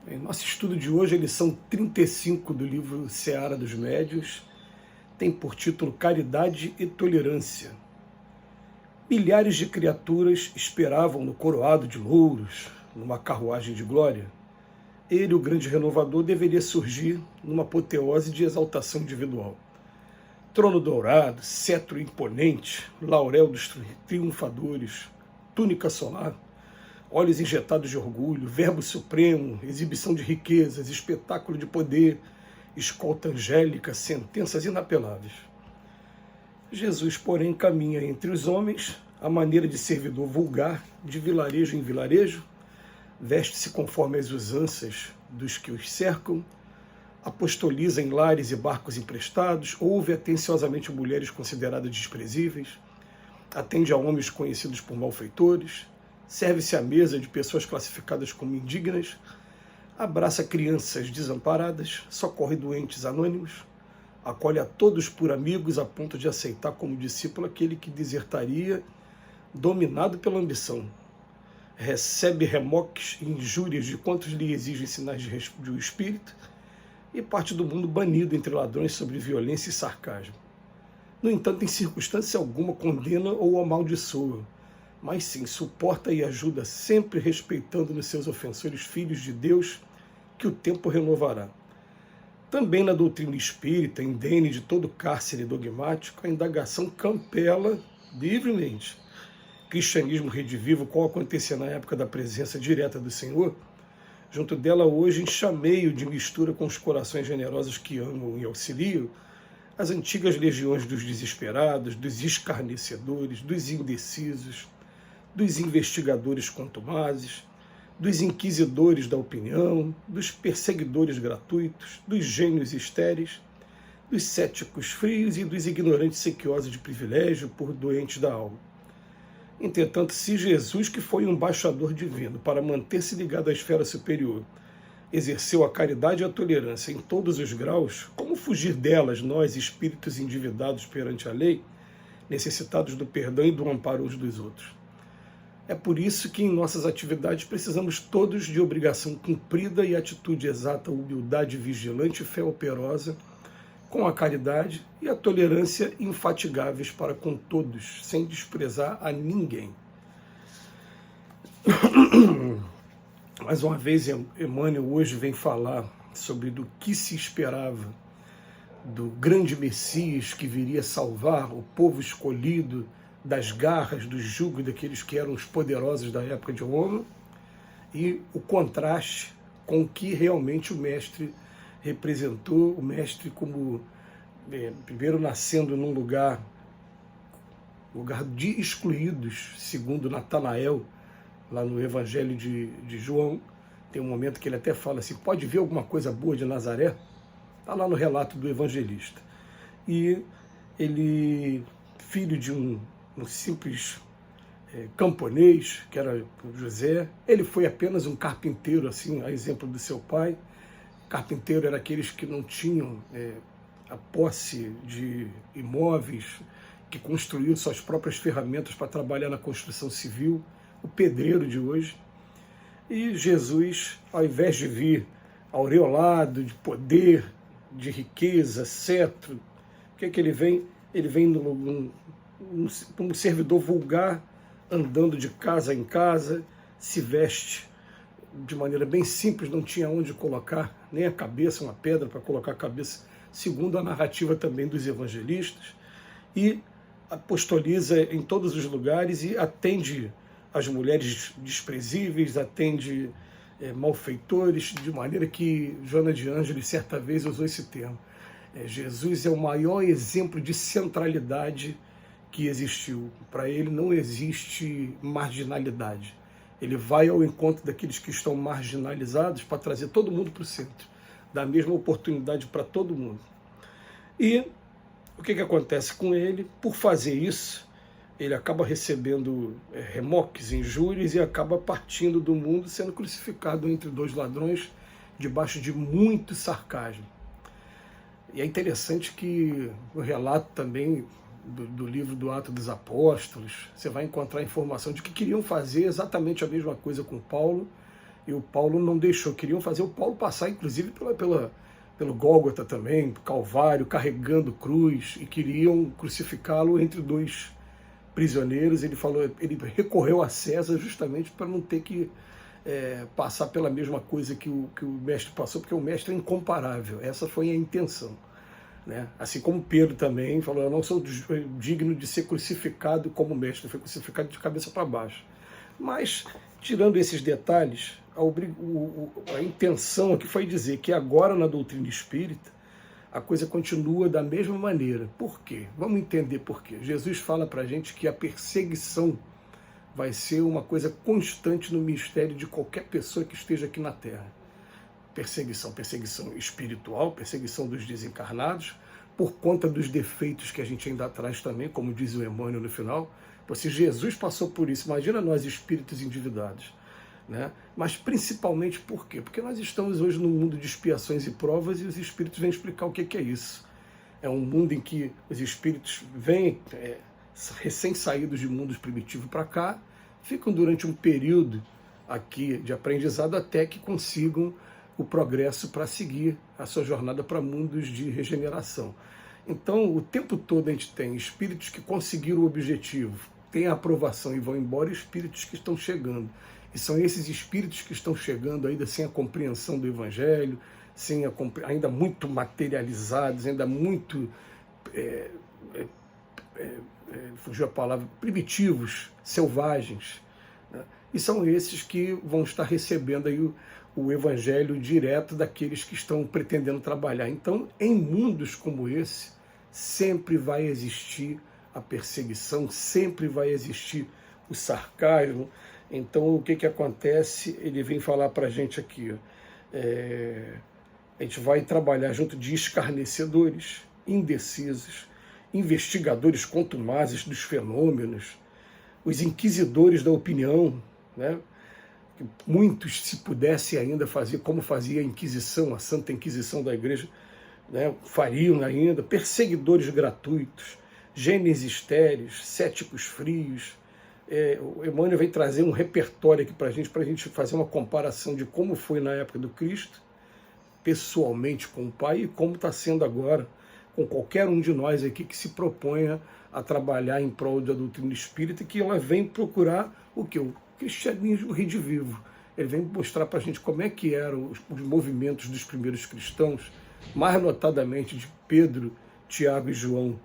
Em nosso estudo de hoje, a lição 35 do livro Seara dos Médiuns tem por título Caridade e Tolerância. Milhares de criaturas esperavam no coroado de louros, numa carruagem de glória. Ele, o grande renovador, deveria surgir numa apoteose de exaltação individual. Trono dourado, cetro imponente, laurel dos triunfadores, túnica solar, olhos injetados de orgulho, verbo supremo, exibição de riquezas, espetáculo de poder, escolta angélica, sentenças inapeláveis. Jesus, porém, caminha entre os homens à maneira de servidor vulgar, de vilarejo em vilarejo, veste-se conforme as usanças dos que os cercam, apostoliza em lares e barcos emprestados, ouve atenciosamente mulheres consideradas desprezíveis, atende a homens conhecidos por malfeitores, serve-se à mesa de pessoas classificadas como indignas, abraça crianças desamparadas, socorre doentes anônimos, acolhe a todos por amigos a ponto de aceitar como discípulo aquele que desertaria dominado pela ambição. Recebe remoques e injúrias de quantos lhe exigem sinais de um espírito e parte do mundo banido entre ladrões sobre violência e sarcasmo. No entanto, em circunstância alguma condena ou amaldiçoa, mas sim suporta e ajuda, sempre respeitando nos seus ofensores filhos de Deus, que o tempo renovará. Também na doutrina espírita, indene de todo cárcere dogmático, a indagação campela livremente. Cristianismo redivivo, qual acontecia na época da presença direta do Senhor, junto dela hoje em chameio de mistura com os corações generosos que amam e auxiliam, as antigas legiões dos desesperados, dos escarnecedores, dos indecisos, dos investigadores contumazes, dos inquisidores da opinião, dos perseguidores gratuitos, dos gênios estéreis, dos céticos frios e dos ignorantes sequiosos de privilégio por doentes da alma. Entretanto, se Jesus, que foi um embaixador divino para manter-se ligado à esfera superior, exerceu a caridade e a tolerância em todos os graus, como fugir delas, nós, espíritos endividados perante a lei, necessitados do perdão e do amparo uns dos outros? É por isso que em nossas atividades precisamos todos de obrigação cumprida e atitude exata, humildade vigilante e fé operosa, com a caridade e a tolerância infatigáveis para com todos, sem desprezar a ninguém. Mais uma vez, Emmanuel hoje vem falar sobre do que se esperava do grande Messias que viria salvar o povo escolhido das garras, do jugo daqueles que eram os poderosos da época de Roma, e o contraste com o que realmente o Mestre representou, o Mestre como, primeiro nascendo num lugar de excluídos, segundo Natanael, lá no Evangelho de João, tem um momento que ele até fala assim, pode ver alguma coisa boa de Nazaré? Está lá no relato do evangelista. E ele, filho de um simples camponês, que era José, ele foi apenas um carpinteiro, assim, a exemplo do seu pai. Carpinteiro era aqueles que não tinham a posse de imóveis, que construíam suas próprias ferramentas para trabalhar na construção civil, o pedreiro de hoje. E Jesus, ao invés de vir aureolado de poder, de riqueza, cetro, o que é que ele vem? Ele vem como servidor vulgar, andando de casa em casa, se veste de maneira bem simples, não tinha onde colocar nem a cabeça, uma pedra para colocar a cabeça, segundo a narrativa também dos evangelistas, e apostoliza em todos os lugares e atende as mulheres desprezíveis, atende malfeitores, de maneira que Joana de Ângeles certa vez usou esse termo. Jesus é o maior exemplo de centralidade que existiu. Para ele não existe marginalidade. Ele vai ao encontro daqueles que estão marginalizados para trazer todo mundo para o centro, dar a mesma oportunidade para todo mundo. E o que acontece com ele? Por fazer isso, ele acaba recebendo remoques, injúrias e acaba partindo do mundo, sendo crucificado entre dois ladrões, debaixo de muito sarcasmo. E é interessante que o relato também do livro do Atos dos Apóstolos, você vai encontrar informação de que queriam fazer exatamente a mesma coisa com Paulo E o Paulo não deixou, queriam fazer o Paulo passar, inclusive, pelo Gólgota também, Calvário, carregando cruz, e queriam crucificá-lo entre dois prisioneiros. Ele falou, ele recorreu a César justamente para não ter que passar pela mesma coisa que o mestre passou, porque o mestre é incomparável. Essa foi a intenção. Né? Assim como Pedro também falou, eu não sou digno de ser crucificado como mestre, foi crucificado de cabeça para baixo. Mas, tirando esses detalhes, a intenção aqui foi dizer que agora na doutrina espírita a coisa continua da mesma maneira. Por quê? Vamos entender por quê. Jesus fala para a gente que a perseguição vai ser uma coisa constante no mistério de qualquer pessoa que esteja aqui na Terra. Perseguição espiritual, perseguição dos desencarnados, por conta dos defeitos que a gente ainda traz também, como diz o Emmanuel no final. Se Jesus passou por isso, imagina nós espíritos endividados. Né? Mas principalmente por quê? Porque nós estamos hoje num mundo de expiações e provas e os espíritos vêm explicar o que é isso. É um mundo em que os espíritos vêm recém-saídos de mundos primitivos para cá, ficam durante um período aqui de aprendizado até que consigam o progresso para seguir a sua jornada para mundos de regeneração. Então, o tempo todo a gente tem espíritos que conseguiram o objetivo, têm a aprovação e vão embora, e espíritos que estão chegando. E são esses espíritos que estão chegando ainda sem a compreensão do Evangelho, ainda muito materializados, ainda muito, fugiu a palavra, primitivos, selvagens. Né? E são esses que vão estar recebendo aí o Evangelho direto daqueles que estão pretendendo trabalhar. Então, em mundos como esse, sempre vai existir a perseguição, sempre vai existir o sarcasmo. Então, o que acontece? Ele vem falar para a gente aqui. A gente vai trabalhar junto de escarnecedores, indecisos, investigadores contumazes dos fenômenos, os inquisidores da opinião, né? Muitos, se pudesse ainda fazer como fazia a Inquisição, a Santa Inquisição da Igreja, né? Fariam ainda, perseguidores gratuitos, gênios estéreis, céticos frios. O Emmanuel vem trazer um repertório aqui para a gente fazer uma comparação de como foi na época do Cristo, pessoalmente com o Pai, e como está sendo agora com qualquer um de nós aqui que se proponha a trabalhar em prol da doutrina espírita, que ela vem procurar o que? O cristianismo redivivo. Ele vem mostrar para a gente como é que eram os movimentos dos primeiros cristãos, mais notadamente de Pedro, Tiago e João,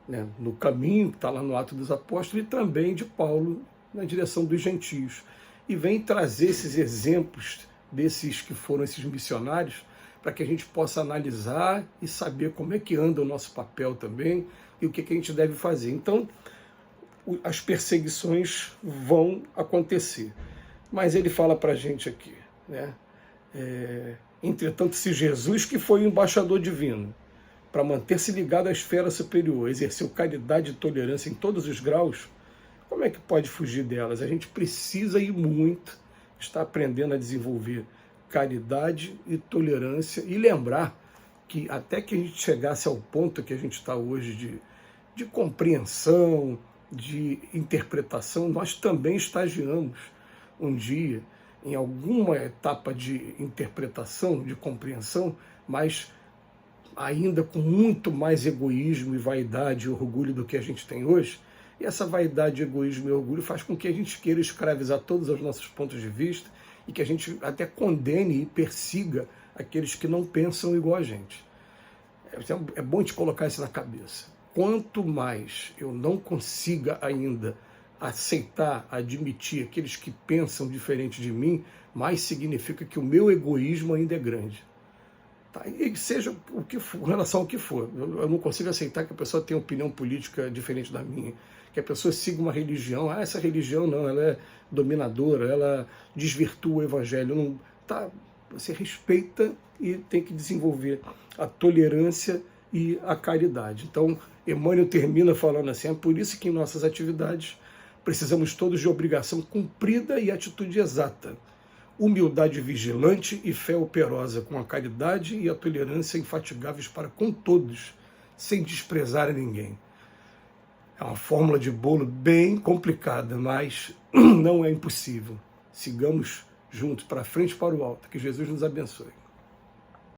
né, no caminho, que está lá no Atos dos Apóstolos, e também de Paulo na direção dos gentios. E vem trazer esses exemplos desses que foram esses missionários, para que a gente possa analisar e saber como é que anda o nosso papel também e o que a gente deve fazer. Então, as perseguições vão acontecer. Mas ele fala para a gente aqui, né? Entretanto, se Jesus, que foi o embaixador divino, para manter-se ligado à esfera superior, exerceu caridade e tolerância em todos os graus, como é que pode fugir delas? A gente precisa ir muito, estar aprendendo a desenvolver caridade e tolerância, e lembrar que até que a gente chegasse ao ponto que a gente está hoje de compreensão, de interpretação, nós também estagiamos um dia em alguma etapa de interpretação, de compreensão, mas ainda com muito mais egoísmo e vaidade e orgulho do que a gente tem hoje. E essa vaidade, egoísmo e orgulho faz com que a gente queira escravizar todos os nossos pontos de vista e que a gente até condene e persiga aqueles que não pensam igual a gente. É bom te colocar isso na cabeça. Quanto mais eu não consiga ainda aceitar, admitir aqueles que pensam diferente de mim, mais significa que o meu egoísmo ainda é grande. Tá? E seja o que for, em relação ao que for. Eu não consigo aceitar que a pessoa tenha opinião política diferente da minha, que a pessoa siga uma religião. Essa religião não, ela é dominadora, ela desvirtua o evangelho. Não, tá? Você respeita e tem que desenvolver a tolerância e a caridade. Então, Emmanuel termina falando assim, é por isso que em nossas atividades precisamos todos de obrigação cumprida e atitude exata, humildade vigilante e fé operosa, com a caridade e a tolerância infatigáveis para com todos, sem desprezar a ninguém. É uma fórmula de bolo bem complicada, mas não é impossível. Sigamos juntos, para frente e para o alto. Que Jesus nos abençoe.